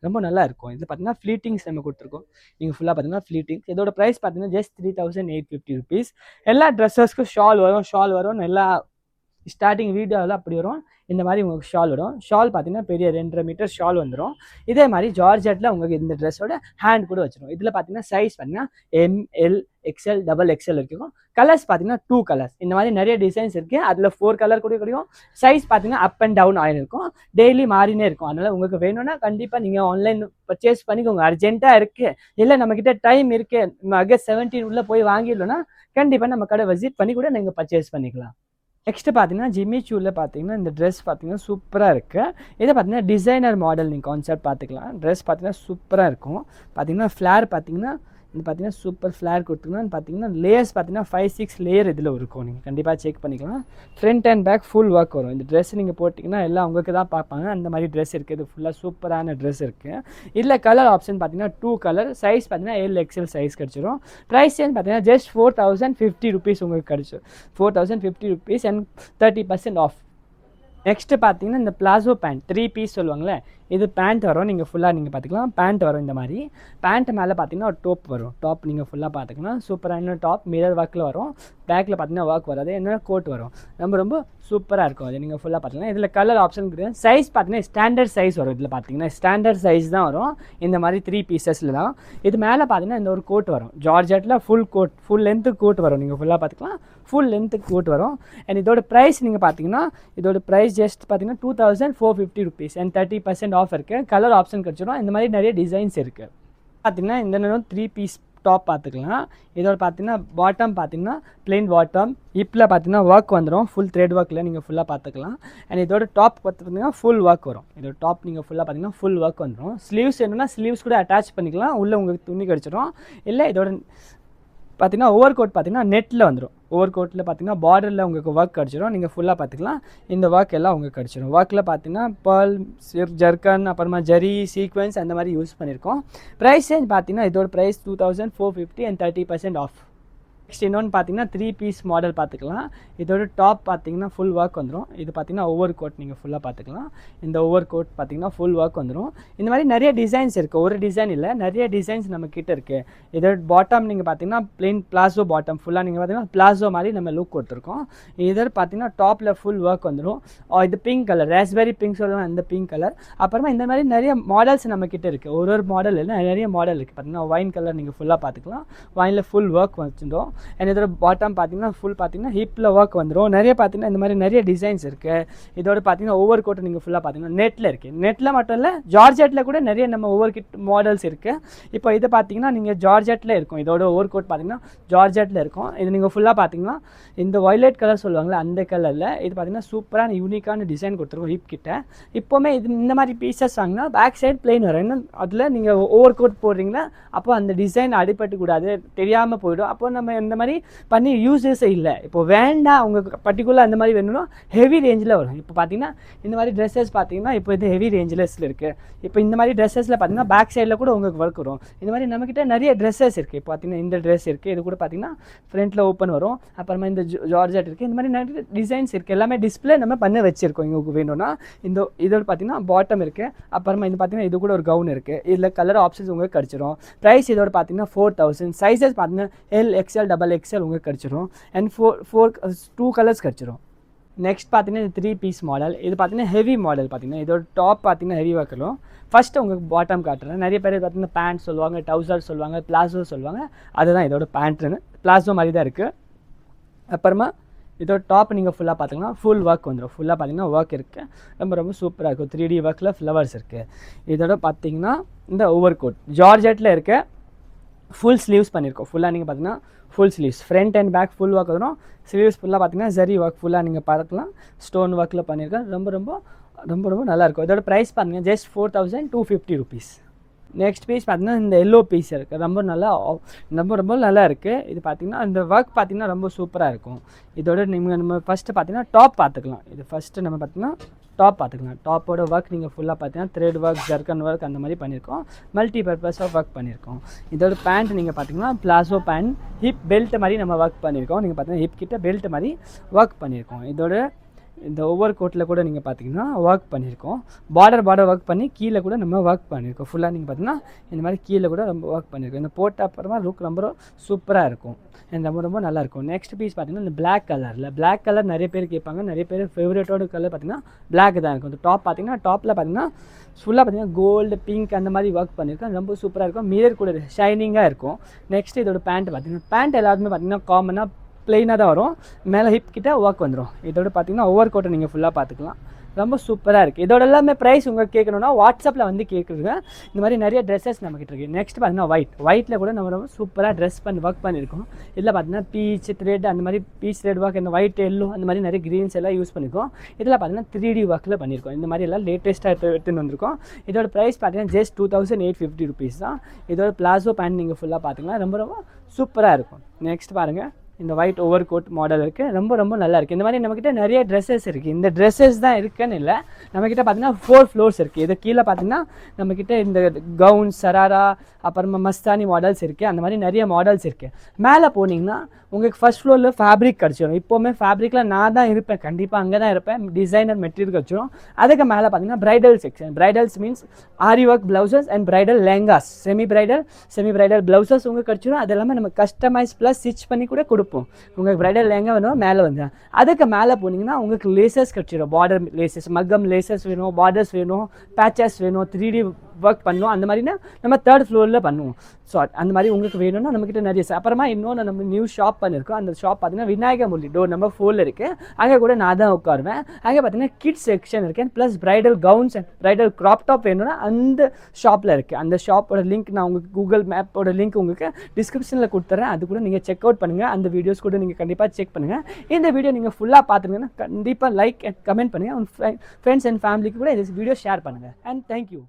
ரொம்ப நல்லா இருக்கும். இது பார்த்தீங்கன்னா ஃப்ளீட்டிங்ஸ் நம்ம கொடுத்துருக்கோம். நீங்கள் ஃபுல்லாக பார்த்தீங்கன்னா ஃப்ளீட்டிங்ஸ். இதோட ப்ரைஸ் பார்த்தீங்கன்னா ஜஸ்ட் 3850 rupees. எல்லா ட்ரெஸ்ஸஸ்க்கும் ஷால் வரும். எல்லா ஸ்டார்டிங் வீடியோவில் அப்படி வரும். இந்த மாதிரி உங்களுக்கு ஷால் வரும். ஷால் பார்த்தீங்கன்னா பெரிய 2.5 மீட்டர் ஷால் வந்துடும். இதே மாதிரி ஜார்ஜெட்டில் உங்களுக்கு இந்த ட்ரெஸ்ஸோட ஹேண்ட் கூட வச்சிடும். இதில் பார்த்தீங்கன்னா சைஸ் பார்த்தீங்கன்னா எம்எல் எக்ஸ்எல் டபுள் எக்ஸ்எல் இருக்கும். கலர்ஸ் பார்த்தீங்கன்னா 2 கலர்ஸ். இந்த மாதிரி நிறைய டிசைன்ஸ் இருக்குது. அதில் 4 கலர் கூட கிடைக்கும். சைஸ் பார்த்தீங்கன்னா அப் அண்ட் டவுன் ஆகிருக்கும். டெய்லி மாறினே இருக்கும். அதனால் உங்களுக்கு வேணும்னா கண்டிப்பாக நீங்கள் ஆன்லைன் பர்ச்சேஸ் பண்ணிக்கோங்க. அர்ஜென்ட்டாக இருக்குது, இல்லை நம்மக்கிட்ட டைம் இருக்குது, ஆகஸ்ட் 17 உள்ளே போய் வாங்கிடலன்னா கண்டிப்பாக நம்ம கடை விசிட் பண்ணி கூட நீங்கள் பர்ச்சேஸ் பண்ணிக்கலாம். நெக்ஸ்ட் பார்த்தீங்கன்னா ஜிம்மி சூவில் பார்த்தீங்கன்னா இந்த ட்ரெஸ் பார்த்தீங்கன்னா சூப்பராக இருக்குது. இதை பார்த்தீங்கன்னா டிசைனர் மாடல் நீங்கள் கான்செப்ட் பார்த்துக்கலாம். ட்ரெஸ் பார்த்தீங்கன்னா சூப்பராக இருக்கும். பார்த்தீங்கன்னா ஃப்ளேர் பார்த்தீங்கன்னா இது பார்த்தீங்கன்னா சூப்பர் ஃப்ளேர் கொடுத்துருக்கோம். பார்த்தீங்கன்னா லேயர்ஸ் பார்த்தீங்கன்னா 5-6 லேயர் இதில் இருக்கும். நீங்கள் கண்டிப்பாக செக் பண்ணிக்கலாம். Front and back full work வரும். இந்த ட்ரெஸ் நீங்கள் போட்டிங்கன்னா எல்லாம் உங்களுக்கு தான் பார்ப்பாங்க. அந்த மாதிரி ட்ரெஸ் இருக்குது. இது ஃபுல்லாக சூப்பரான ட்ரெஸ் இருக்குது. இதில் கலர் ஆப்ஷன் பார்த்தீங்கன்னா 2 கலர், சைஸ் பார்த்தீங்கன்னா LXL சைஸ் கிடச்சிரும். ப்ரைஸ் பார்த்தீங்கன்னா ஜஸ்ட் 4050 rupees உங்களுக்கு கிடச்சிடும். 4050 rupees and 30% ஆஃப். நெக்ஸ்ட்டு பார்த்தீங்கன்னா இந்த பிளாசோ பேண்ட் 3 பீஸ் சொல்லுவாங்களே, இது பேண்ட் வரும். நீங்கள் ஃபுல்லாக நீங்கள் பார்த்துக்கலாம் பேண்ட் வரும். இந்த மாதிரி பேண்ட் மேலே பார்த்தீங்கன்னா ஒரு டாப் வரும். டாப் நீங்கள் ஃபுல்லாக பார்த்துக்கலாம். சூப்பரான டாப் மிரர் ஒர்க்கில் வரும். பேக்கில் பார்த்தீங்கன்னா ஒர்க் வராது. என்ன கோட் வரும். ரொம்ப சூப்பராக இருக்கும். அது நீங்கள் ஃபுல்லாக பார்த்துக்கலாம். இதில் கலர் ஆப்ஷன் கிடையாது. சைஸ் பார்த்தீங்கன்னா ஸ்டாண்டர்ட் சைஸ் வரும். இதில் பார்த்தீங்கன்னா ஸ்டாண்டர்ட் சைஸ் தான் வரும். இந்த மாதிரி 3 பீசஸில் தான். இது மேலே பார்த்தீங்கன்னா இந்த ஒரு கோட் வரும். ஜார்ஜெட்டில் full coat, full length coat வரும். நீங்கள் ஃபுல்லாக பார்த்துக்கலாம். ஃபுல் லென்த்து கோட் வரும். அண்ட் இதோட ப்ரைஸ் நீங்கள் பார்த்தீங்கன்னா இதோட ப்ரைஸ் ஜஸ்ட் பார்த்தீங்கன்னா 2450 rupees and 30% ஆஃப் இருக்குது. கலர் ஆப்ஷன் கிடச்சிடும். இந்த மாதிரி நிறைய டிசைன்ஸ் இருக்குது. பார்த்தீங்கன்னா இந்த நேரம் 3 பீஸ் டாப் பார்த்துக்கலாம். இதோட பார்த்தீங்கன்னா பாட்டம் பார்த்தீங்கன்னா பிளெயின் பாட்டம், ஹிப்பில் பார்த்தீங்கன்னா ஒர்க் வந்துடும். ஃபுல் த்ரெட் ஒர்க்கில் நீங்கள் ஃபுல்லாக பார்த்துக்கலாம். அண்ட் இதோட டாப் பார்த்தீங்கன்னா ஃபுல் ஒர்க் வரும். இதோட டாப் நீங்கள் ஃபுல்லாக பார்த்தீங்கன்னா ஃபுல் ஒர்க் வந்துடும். ஸ்லீவ்ஸ் என்னன்னா ஸ்லீவ்ஸ் கூட அட்டாச் பண்ணிக்கலாம். உள்ளே உங்களுக்கு துணி கிடச்சிடும். இல்லை இதோட பார்த்தீங்கன்னா ஓவர் கோட் பார்த்தீங்கன்னா நெட்டில் வந்துடும். ஓவர் கோட்டில் பார்த்தீங்கன்னா பார்டரில் உங்களுக்கு ஒர்க் கிடச்சிடும். நீங்கள் ஃபுல்லாக பார்த்துக்கலாம். இந்த ஒர்க் எல்லாம் உங்களுக்கு கிடச்சிடும். ஒர்க்கில் பார்த்தீங்கன்னா பேர்ல், ஜர்கன், அப்புறமா ஜரி, சீக்வன்ஸ் அந்த மாதிரி யூஸ் பண்ணியிருக்கோம். ப்ரைஸ் பார்த்தீங்கன்னா இதோட ப்ரைஸ் 2450 and 30% ஆஃப். நெக்ஸ்ட் இன்னொன்று பார்த்தீங்கன்னா 3 பீஸ் மாடல் பார்த்துக்கலாம். இதோட டாப் பார்த்தீங்கன்னா ஃபுல் ஒர்க் வந்துடும். இது பார்த்தீங்கன்னா ஓவர் கோட் நீங்கள் ஃபுல்லாக பார்த்துக்கலாம். இந்த ஓவர் கோட் பார்த்தீங்கன்னா ஃபுல் ஒர்க் வந்துடும். இந்த மாதிரி நிறைய டிசைன்ஸ் இருக்குது. ஒரு டிசைன் இல்லை, நிறைய டிசைன்ஸ் நம்ம கிட்ட இருக்குது. இதோட பாட்டம் நீங்கள் பார்த்தீங்கன்னா பிளெயின் பிளாசோ பாட்டம் ஃபுல்லாக நீங்கள் பார்த்தீங்கன்னா பிளாசோ மாதிரி நம்ம லுக் கொடுத்துருக்கோம். இதோட பார்த்தீங்கன்னா டாப்பில் ஃபுல் ஒர்க் வந்துடும். இது பிங்க் கலர், ராஸ்பெரி பிங்க் சொல்லுவாங்க, அந்த பிங்க் கலர். அப்புறமா இந்த மாதிரி நிறைய மாடல்ஸ் நம்ம கிட்ட இருக்குது. ஒரு மாடல் இல்லை, நிறைய மாடல் இருக்குது. பார்த்தீங்கன்னா ஒயின் கலர் நீங்கள் ஃபுல்லாக பார்த்துக்கலாம். ஒயினில் ஃபுல் ஒர்க் வந்துடும். அண்ட் இதோட பாட்டம் பார்த்தீங்கன்னா ஃபுல் பார்த்தீங்கன்னா ஹிப்பில் ஒர்க் வந்துடும். நிறைய பார்த்தீங்கன்னா இந்த மாதிரி நிறைய டிசைன்ஸ் இருக்குது. இதோட பார்த்தீங்கன்னா ஓவர் கோட் நீங்கள் ஃபுல்லாக பார்த்தீங்கன்னா நெட்டில் இருக்குது. நெட்டில் மட்டும் இல்லை, ஜார்ஜெட்டில் கூட நிறைய நம்ம ஓவர் கிட் மாடல்ஸ் இருக்குது. இப்போ இதை பார்த்தீங்கன்னா நீங்கள் ஜார்ஜெட்டில் இருக்கும். இதோட ஓவர் கோட் பார்த்தீங்கன்னா ஜார்ஜெட்டில் இருக்கும். இது நீங்கள் ஃபுல்லாக பார்த்தீங்கன்னா இந்த வயலட் கலர் சொல்லுவாங்களே அந்த கலரில் இது பார்த்தீங்கன்னா சூப்பரான யூனிக்கான டிசைன் கொடுத்துருக்கோம் ஹிப் கிட்ட. இப்போவுமே இது இந்த மாதிரி பீசஸ் வாங்கினா பேக் சைடு பிளெயின் வரும். இன்னும் அதில் நீங்கள் ஓவர் கோட் போடுறீங்களா அப்போ அந்த டிசைன் அடிபட்டு கூடாது, தெரியாமல் போயிடும். அப்போ நம்ம இந்த மாதிரி பண்ணி யூஸஸே இல்லை. இப்போ வேண்டாம் உங்களுக்கு பர்டிகுலர் அந்த மாதிரி வேணும்னா ஹெவி ரேஞ்சில் வரும். இப்போ பார்த்தீங்கன்னா இந்த மாதிரி ட்ரெஸ்ஸஸ் பார்த்தீங்கன்னா இப்போ இது ஹெவி ரேஞ்சில் இருக்குது. இப்போ இந்த மாதிரி ட்ரெஸ்ஸஸில் பார்த்தீங்கன்னா பேக் சைடில் கூட உங்களுக்கு ஒர்க் வரும். இந்த மாதிரி நம்மக்கிட்ட நிறைய ட்ரெஸ்ஸஸ் இருக்குது. இப்போ பார்த்தீங்கன்னா இந்த ட்ரெஸ் இருக்குது. இது கூட பார்த்தீங்கன்னா ஃப்ரண்ட்டில் ஓப்பன் வரும். அப்புறமா இந்த ஜார்ஜெட் இருக்குது. இந்த மாதிரி நிறைய டிசைன்ஸ் இருக்குது. எல்லாமே டிஸ்பிளே நம்ம பண்ண வச்சுருக்கோம். உங்களுக்கு வேணும்னா இதோட பார்த்தீங்கன்னா பாட்டம் இருக்குது. அப்புறமா இது பார்த்தீங்கன்னா இது கூட ஒரு கவுன் இருக்குது. இதில் கலர் ஆப்ஷன்ஸ் உங்களுக்கு கிடச்சிரும். ப்ரைஸ் இதோட பார்த்தீங்கன்னா 4000. சைஸஸ் பார்த்தீங்கன்னா LXL, XXL உங்களுக்கு கிடச்சிரும். அண்ட் 2 கலர்ஸ் கிடச்சிரும். நெக்ஸ்ட் பார்த்தீங்கன்னா இது 3 பீஸ் மாடல். இது பார்த்தீங்கன்னா ஹெவி மாடல். பார்த்தீங்கன்னா இதோட டாப் பார்த்தீங்கன்னா ஹெவி வைக்கணும். ஃபஸ்ட்டு உங்களுக்கு பாட்டம் காட்டுறேன். நிறைய பேர் பார்த்தீங்கன்னா பேண்ட் சொல்லுவாங்க, டவுசர் சொல்லுவாங்க, பிளாசோ சொல்லுவாங்க. அதுதான் இதோட பேண்ட்டுன்னு பிளாசோ மாதிரி தான் இருக்குது. அப்புறமா இதோட டாப் நீங்கள் ஃபுல்லாக பார்த்திங்கன்னா ஃபுல் ஒர்க் வந்துடும். ஃபுல்லாக பார்த்தீங்கன்னா ஒர்க் இருக்குது. ரொம்ப சூப்பராக இருக்கும். 3D ஒர்க்கில் ஃப்ளவர்ஸ் இருக்குது. இதோட பார்த்தீங்கன்னா இந்த ஓவர் கோட் ஜார்ஜெட்டில் இருக்க ஃபுல் ஸ்லீவ்ஸ் பண்ணியிருக்கோம். ஃபுல்லாக நீங்கள் பார்த்தீங்கன்னா full sleeves front and back full work வரும். ஸ்லீவ்ஸ் ஃபுல்லாக பார்த்தீங்கன்னா ஜரி ஒர்க் ஃபுல்லாக நீங்கள் பார்க்கலாம். ஸ்டோன் ஒர்க்கில் பண்ணியிருக்கேன். ரொம்ப நல்லாயிருக்கும். இதோட ப்ரைஸ் பார்த்தீங்கன்னா ஜஸ்ட் 4250 rupees. நெக்ஸ்ட் பீஸ் பார்த்தீங்கன்னா இந்த எல்லோ பீஸ் இருக்குது. ரொம்ப நல்லா இருக்குது. இது பார்த்தீங்கன்னா இந்த ஒர்க் பார்த்தீங்கன்னா ரொம்ப சூப்பராக இருக்கும். இதோட நம்ம ஃபஸ்ட்டு பார்த்தீங்கன்னா டாப் பார்த்துக்கலாம். இது ஃபஸ்ட்டு நம்ம பார்த்தீங்கன்னா டாப் பார்த்துக்கலாம். டாப்போட ஒர்க் நீங்கள் ஃபுல்லாக பார்த்தீங்கன்னா த்ரெட் ஒர்க், ஜர்கன் ஒர்க் அந்த மாதிரி பண்ணியிருக்கோம். மல்டி பர்பஸாக ஒர்க் பண்ணியிருக்கோம். இதோட பேண்ட் நீங்கள் பார்த்தீங்கன்னா பிளாசோ பேண்ட், ஹிப் பெல்ட் மாதிரி நம்ம ஒர்க் பண்ணியிருக்கோம். நீங்கள் பார்த்தீங்கன்னா ஹிப் கிட்ட பெல்ட் மாதிரி ஒர்க் பண்ணியிருக்கோம். இதோட இந்த ஓவர் கோட்டில் கூட நீங்கள் பார்த்தீங்கன்னா ஒர்க் பண்ணியிருக்கோம். பார்டர் ஒர்க் பண்ணி கீழே கூட நம்ம ஒர்க் பண்ணியிருக்கோம். ஃபுல்லாக நீங்கள் பார்த்தீங்கன்னா இந்த மாதிரி கீழே கூட ரொம்ப ஒர்க் பண்ணியிருக்கோம். இந்த போட்ட அப்புறமா லுக் ரொம்ப சூப்பராக இருக்கும். ரொம்ப நல்லாயிருக்கும். நெக்ஸ்ட் பீஸ் பார்த்தீங்கன்னா இந்த பிளாக் கலர் நிறைய பேர் கேட்பாங்க. நிறைய பேர் ஃபேவரட்டோட கலர் பார்த்தீங்கன்னா பிளாக் தான் இருக்கும். இந்த டாப் பார்த்தீங்கன்னா டாப்பில் பார்த்தீங்கன்னா ஃபுல்லாக பார்த்தீங்கன்னா கோல்டு, பிங்க் அந்த மாதிரி ஒர்க் பண்ணியிருக்கோம். ரொம்ப சூப்பராக இருக்கும். மிரர் கூட ஷைனிங்காக இருக்கும். நெக்ஸ்ட் இதோட பேண்ட் பார்த்தீங்கன்னா பேண்ட் எல்லாருமே பார்த்தீங்கன்னா காமனாக ப்ளெயினாக தான் வரும். மேலே ஹிப் கிட்ட ஒர்க் வந்துடும். இதோட பார்த்தீங்கன்னா ஓவர் கோட்டை நீங்கள் ஃபுல்லாக பார்த்துக்கலாம். ரொம்ப சூப்பராக இருக்குது. இதோட எல்லாமே ப்ரைஸ் உங்களுக்கு கேட்கணுன்னா வாட்ஸ்அப்பில் வந்து கேட்குறீங்க. இந்த மாதிரி நிறைய ட்ரெஸ்ஸஸ் நம்மக்கிட்ட இருக்குது. நெக்ஸ்ட் பார்த்தீங்கன்னா ஒயிட்டில் கூட நம்ம ரொம்ப சூப்பராக ட்ரெஸ் ஒர்க் பண்ணியிருக்கோம். இதில் பார்த்தீங்கன்னா பீச் த்ரெட் அந்த மாதிரி பீச் த்ரெட் ஒர்க், இந்த ஒயிட் எல்லோ அந்த மாதிரி நிறைய க்ரீன்ஸ் எல்லாம் யூஸ் பண்ணியிருக்கோம். இதில் பார்த்தீங்கன்னா 3D ஒர்க்கில் பண்ணியிருக்கோம். இந்த மாதிரி எல்லாம் லேட்டஸ்ட்டாக எடுத்துன்னு வந்திருக்கோம். இதோட ப்ரைஸ் பார்த்தீங்கன்னா ஜஸ்ட் 2850 rupees தான். இதோட பிளாசோ பேண்ட் நீங்கள் ஃபுல்லாக பார்த்தீங்கன்னா ரொம்ப ரொம்ப சூப்பராக இருக்கும். நெக்ஸ்ட் பாருங்கள், இந்த ஒயிட் ஓவர் கோட் மாடல் இருக்குது. ரொம்ப ரொம்ப நல்லா இருக்குது. இந்த மாதிரி நம்மக்கிட்ட நிறைய ட்ரெஸ்ஸஸ் இருக்குது. இந்த ட்ரெஸ்ஸஸ் தான் இருக்குன்னு இல்லை, நம்மக்கிட்ட பார்த்தீங்கன்னா 4 floors இருக்குது. இது கீழே பார்த்தீங்கன்னா நம்மக்கிட்ட இந்த கவுன், சராரா, அப்புறமா மஸ்தானி மாடல்ஸ் இருக்குது. அந்த மாதிரி நிறைய மாடல்ஸ் இருக்குது. மேலே போனீங்கன்னா உங்களுக்கு ஃபர்ஸ்ட் ஃப்ளோரில் ஃபேப்ரிக் கிடச்சிடும். இப்போவுமே ஃபேப்ரிக்கில் நான் தான் இருப்பேன், கண்டிப்பாக அங்கே தான் இருப்பேன். டிசைனர் மெட்டீரியல் கிடச்சிடும். அதுக்கு மேலே பார்த்தீங்கன்னா bridal section. Bridals means aari work blouses and bridal lehengas, semi bridal blouses உங்களுக்கு கிடச்சிடும். அது எல்லாமே நம்ம கஸ்டமைஸ் ப்ளஸ் ஸ்டிச் பண்ணி கூட கொடுப்போம். உங்களுக்கு பிரைடல் லெஹங்கா வேணும் மேலே வந்து, அதுக்கு மேலே போனீங்கன்னா உங்களுக்கு லேசஸ் கிடச்சிடும். பார்டர் லேசஸ், மக்கம் லேசஸ் வேணும், பார்டர்ஸ் வேணும், பேச்சஸ் வேணும், 3D ஒர்க் பண்ணுவோம். அந்த மாதிரினா நம்ம 3rd floorல பண்ணுவோம். ஸோ அந்த மாதிரி உங்களுக்கு வேணும்னா நம்மக்கிட்ட நிறைய. அப்புறமா இன்னொன்று நம்ம நியூ ஷாப் பண்ணியிருக்கோம். அந்த ஷாப் பார்த்தீங்கன்னா விநாயகர் முரளி டோர் நம்பர் 4 இருக்குது. அங்கே கூட நான் தான் உட்காருவேன். அங்கே பார்த்தீங்கன்னா கிட்ஸ் செக்ஷன் இருக்குது. Plus bridal gowns and bridal crop top வேணும்னா அந்த ஷாப்பில் இருக்குது. அந்த ஷாப்போட லிங்க் நான் உங்களுக்கு கூகுள் மேப்போட லிங்க் உங்களுக்கு டிஸ்கிரிப்ஷனில் கொடுத்துறேன். அது கூட நீங்கள் செக் அவுட் பண்ணுங்கள். அந்த வீடியோஸ் கூட நீங்கள் கண்டிப்பாக செக் பண்ணுங்கள். இந்த வீடியோ நீங்கள் ஃபுல்லாக பார்த்துருங்கன்னா கண்டிப்பாக லைக் அண்ட் கமெண்ட் பண்ணுங்கள். உங்கள் ஃப்ரெண்ட்ஸ் அண்ட் ஃபேமிலிக்கு கூட இந்த வீடியோ ஷேர் பண்ணுங்கள். And thank you.